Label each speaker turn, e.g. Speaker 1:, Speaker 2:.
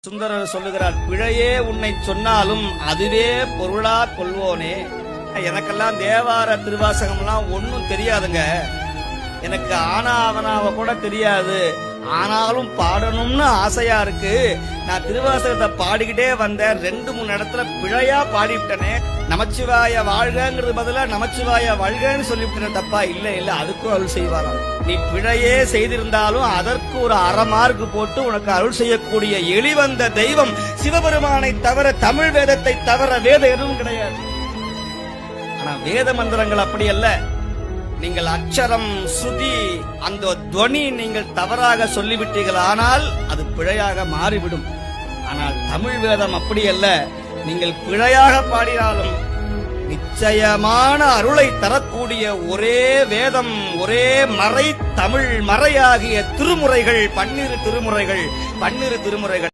Speaker 1: சுந்தரர் சொல்லுகிறார், பிழையே உன்னை சொன்னாலும் அதுவே பொருளா கொள்வோனே. எனக்கெல்லாம் தேவார திருவாசகம்லாம் ஒன்னும் தெரியாதுங்க. எனக்கு ஆனாவனாவ கூட தெரியாது. ஆனாலும் பாடணும்னு ஆசையா இருக்கு. நான் திருவாசகத்தை பாடிக்கிட்டே வந்தேன். 2-3 இடத்துல பிழையா பாடிவிட்டனே. நமச்சிவாய வாழ்கிறது பதிலா நமச்சிவாய வாழ்கன்னு சொல்லிவிட்டேன். தப்பா? இல்ல அதுக்கும் அருள் செய்வாராம். நீ பிழையே செய்திருந்தாலும் அதற்கு ஒரு 1/2 மார்க் போட்டு உனக்கு அருள் செய்யக்கூடிய எளிவந்த தெய்வம் சிவபெருமானை தவிர, தமிழ் வேதத்தை தவிர வேத எதுவும் கிடையாது. ஆனா வேத மந்திரங்கள் அப்படி அல்ல. நீங்கள் அச்சரம், சுதி, அந்த துவனி நீங்கள் தவறாக சொல்லிவிட்டீர்கள், ஆனால் அது பிழையாக மாறிவிடும். ஆனால் தமிழ் வேதம் அப்படி அல்ல. நீங்கள் பிழையாக பாடினாலும் நிச்சயமான அருளை தரக்கூடிய ஒரே வேதம், ஒரே மறை, தமிழ் மறையாகிய திருமுறைகள் 12 திருமுறைகள்.